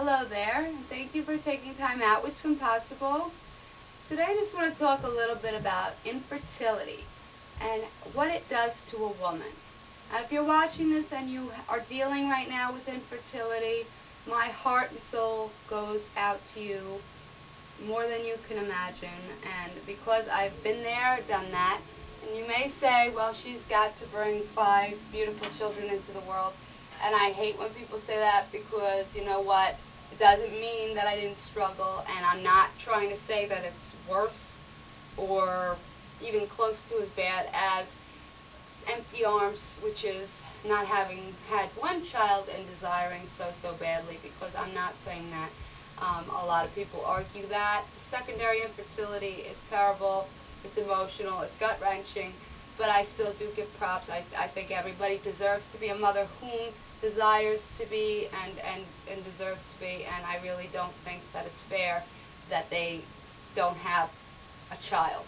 Hello there, and thank you for taking time out with Twinpossible. Today I just want to talk a little bit about infertility and what it does to a woman. Now, if you're watching this and you are dealing right now with infertility, my heart and soul goes out to you more than you can imagine. And because I've been there, done that, and you may say, well, she's got to bring 5 beautiful children into the world. And I hate when people say that because, you know what, it doesn't mean that I didn't struggle, and I'm not trying to say that it's worse or even close to as bad as empty arms, which is not having had one child and desiring so badly, because I'm not saying that. A lot of people argue that. Secondary infertility is terrible, it's emotional, it's gut-wrenching, but I still do give props. I think everybody deserves to be a mother whom desires to be and deserves to be, and I really don't think that it's fair that they don't have a child.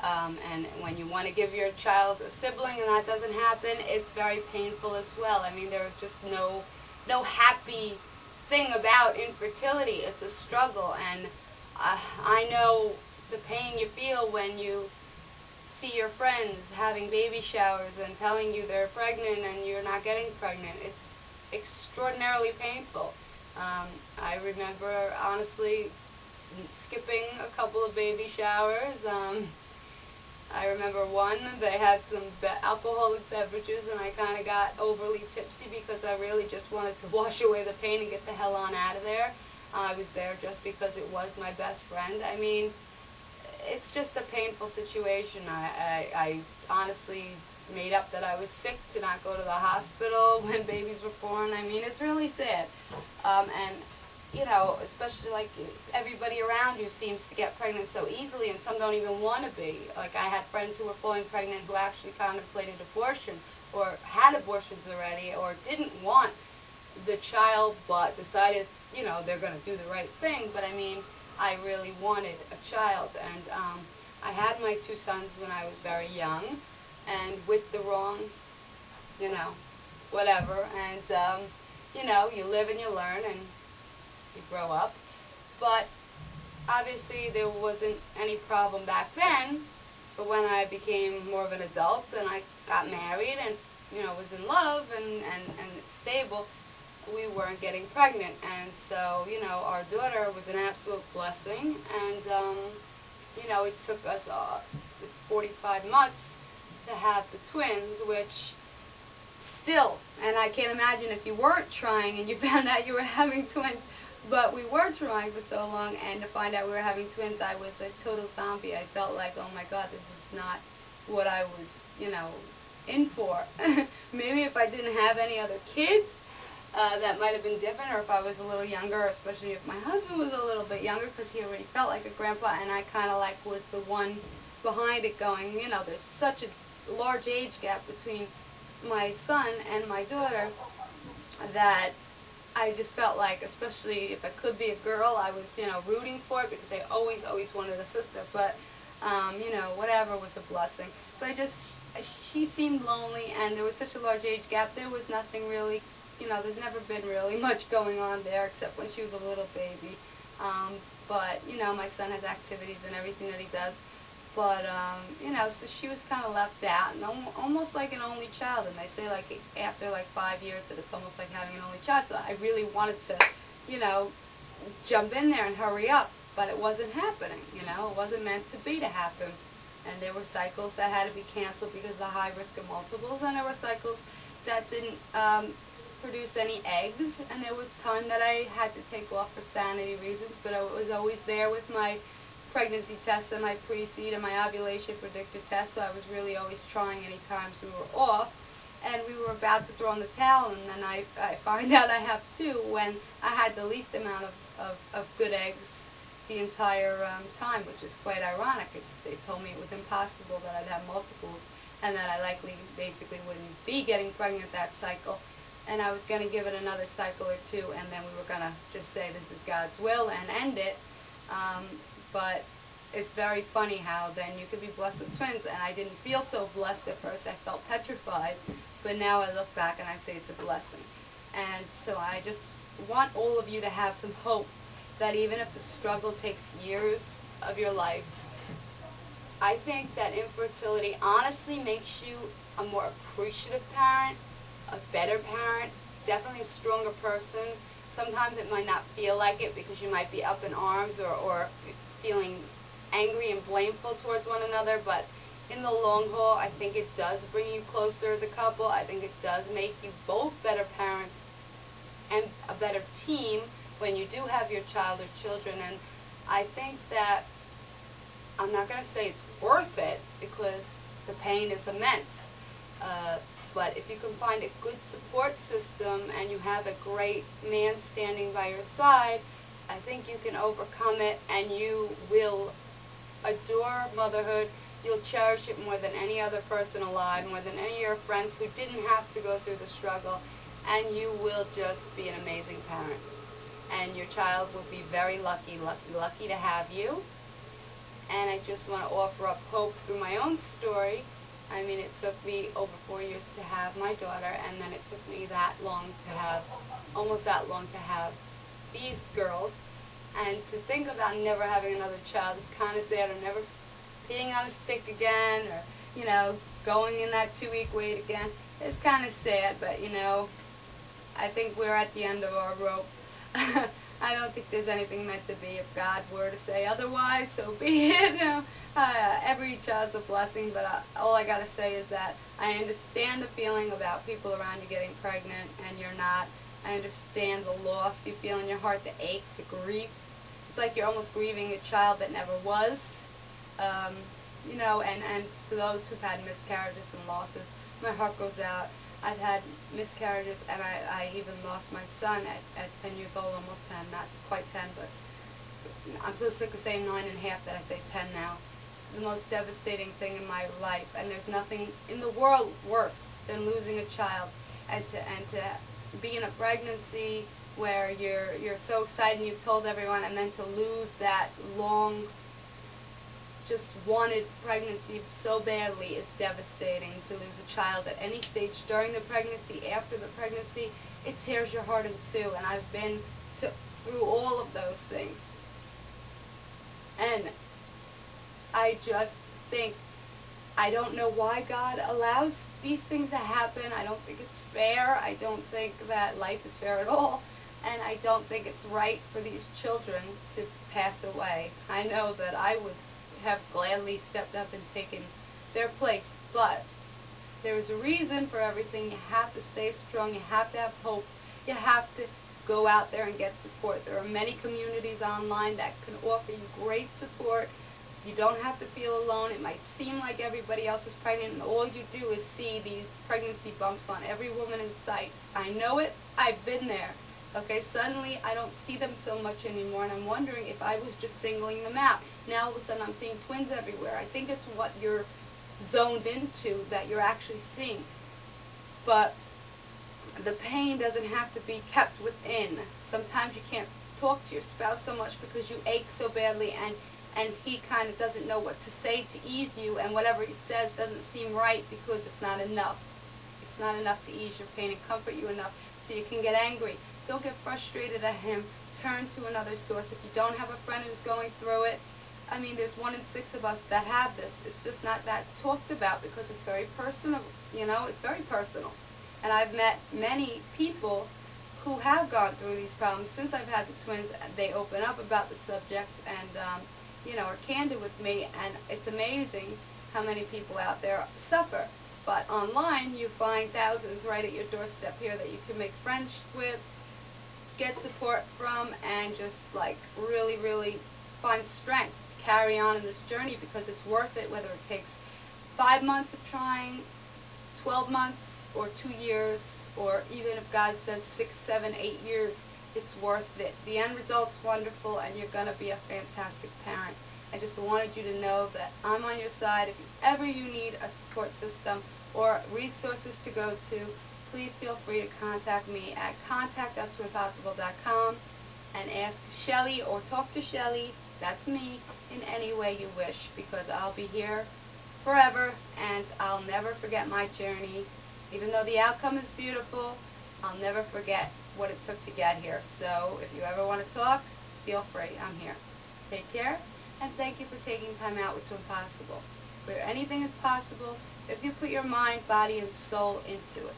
And when you want to give your child a sibling and that doesn't happen, it's very painful as well. I mean, there is just no happy thing about infertility. It's a struggle, and I know the pain you feel when you see your friends having baby showers and telling you they're pregnant and you're not getting pregnant. It's extraordinarily painful. I remember, honestly, skipping a couple of baby showers. I remember one, they had some alcoholic beverages, and I kind of got overly tipsy because I really just wanted to wash away the pain and get the hell on out of there. I was there just because it was my best friend. I mean, it's just a painful situation. I honestly made up that I was sick to not go to the hospital when babies were born. I mean, it's really sad. And, you know, especially like everybody around you seems to get pregnant so easily, and some don't even want to be. Like, I had friends who were falling pregnant who actually contemplated abortion or had abortions already or didn't want the child but decided, you know, they're going to do the right thing. But I mean, I really wanted a child, and I had my 2 sons when I was very young, and with the wrong, you know, whatever, and you know, you live and you learn and you grow up. But obviously there wasn't any problem back then, but when I became more of an adult and I got married and, you know, was in love and stable, we weren't getting pregnant. And so, you know, our daughter was an absolute blessing, and you know, it took us 45 months to have the twins, which still, and I can't imagine if you weren't trying and you found out you were having twins, but we were trying for so long, and to find out we were having twins, I was a total zombie. I felt like, oh my God, this is not what I was, you know, in for. Maybe if I didn't have any other kids, that might have been different, or if I was a little younger, especially if my husband was a little bit younger, because he already felt like a grandpa, and I kind of like was the one behind it going, you know, there's such a large age gap between my son and my daughter that I just felt like, especially if I could be a girl, I was, you know, rooting for it because I always wanted a sister. But, you know, whatever was a blessing. But she seemed lonely, and there was such a large age gap. There was nothing really, you know, there's never been really much going on there except when she was a little baby. But, you know, my son has activities and everything that he does. But, you know, so she was kind of left out, and almost like an only child. And they say, like, after, like, 5 years that it's almost like having an only child. So I really wanted to, you know, jump in there and hurry up. But it wasn't happening, you know. It wasn't meant to be to happen. And there were cycles that had to be canceled because of the high risk of multiples. And there were cycles that didn't produce any eggs. And there was time that I had to take off for sanity reasons. But I was always there with my pregnancy tests and my pre-seed and my ovulation predictive tests, so I was really always trying any times we were off, and we were about to throw in the towel, and then I find out I have 2 when I had the least amount of good eggs the entire time, which is quite ironic. They told me it was impossible that I'd have multiples, and that I likely basically wouldn't be getting pregnant that cycle, and I was going to give it another cycle or 2, and then we were going to just say this is God's will and end it. But it's very funny how then you could be blessed with twins, and I didn't feel so blessed at first. I felt petrified, but now I look back and I say it's a blessing. And so I just want all of you to have some hope that even if the struggle takes years of your life, I think that infertility honestly makes you a more appreciative parent, a better parent, definitely a stronger person. Sometimes it might not feel like it because you might be up in arms or feeling angry and blameful towards one another, but in the long haul, I think it does bring you closer as a couple. I think it does make you both better parents and a better team when you do have your child or children. And I think that, I'm not going to say it's worth it because the pain is immense, but if you can find a good support system and you have a great man standing by your side, I think you can overcome it and you will adore motherhood. You'll cherish it more than any other person alive, more than any of your friends who didn't have to go through the struggle, and you will just be an amazing parent. And your child will be very lucky, lucky, lucky to have you. And I just want to offer up hope through my own story. I mean, it took me over 4 years to have my daughter, and then it took me that long to have, almost that long to have these girls. And to think about never having another child is kind of sad, or never peeing on a stick again, or, you know, going in that 2-week wait again. It's kind of sad, but, you know, I think we're at the end of our rope. I don't think there's anything meant to be. If God were to say otherwise, so be it. You know, every child's a blessing, but all I got to say is that I understand the feeling about people around you getting pregnant and you're not. I understand the loss you feel in your heart, the ache, the grief. It's like you're almost grieving a child that never was. You know, and to those who've had miscarriages and losses, my heart goes out. I've had miscarriages, and I even lost my son at 10 years old, almost 10, not quite 10, but I'm so sick of saying 9.5 that I say 10 now. The most devastating thing in my life, and there's nothing in the world worse than losing a child, and to be in a pregnancy where you're so excited and you've told everyone, and then to lose that long, just wanted pregnancy so badly is devastating. To lose a child at any stage during the pregnancy, after the pregnancy, it tears your heart in two, and I've been through all of those things. And I just think, I don't know why God allows these things to happen. I don't think it's fair. I don't think that life is fair at all. And I don't think it's right for these children to pass away. I know that I would have gladly stepped up and taken their place, but there is a reason for everything. You have to stay strong. You have to have hope. You have to go out there and get support. There are many communities online that can offer you great support. You don't have to feel alone. It might seem like everybody else is pregnant, and all you do is see these pregnancy bumps on every woman in sight. I know it. I've been there. Okay, suddenly I don't see them so much anymore, and I'm wondering if I was just singling them out. Now all of a sudden I'm seeing twins everywhere. I think it's what you're zoned into that you're actually seeing. But the pain doesn't have to be kept within. Sometimes you can't talk to your spouse so much because you ache so badly, and he kind of doesn't know what to say to ease you, and whatever he says doesn't seem right because it's not enough. It's not enough to ease your pain and comfort you enough so you can get angry. Don't get frustrated at him. Turn to another source. If you don't have a friend who's going through it, I mean, there's 1 in 6 of us that have this. It's just not that talked about because it's very personal. You know, it's very personal. And I've met many people who have gone through these problems since I've had the twins. They open up about the subject and, you know, are candid with me. And it's amazing how many people out there suffer. But online, you find thousands right at your doorstep here that you can make friends with, get support from, and just like really, really find strength to carry on in this journey, because it's worth it, whether it takes 5 months of trying, 12 months, or 2 years, or even if God says 6, 7, 8 years, it's worth it. The end result's wonderful, and you're going to be a fantastic parent. I just wanted you to know that I'm on your side. If ever you need a support system or resources to go to, please feel free to contact me at contact@twinpossible.com and ask Shelly or talk to Shelly, that's me, in any way you wish, because I'll be here forever and I'll never forget my journey. Even though the outcome is beautiful, I'll never forget what it took to get here. So if you ever want to talk, feel free. I'm here. Take care, and thank you for taking time out with Twinpossible, where anything is possible if you put your mind, body, and soul into it.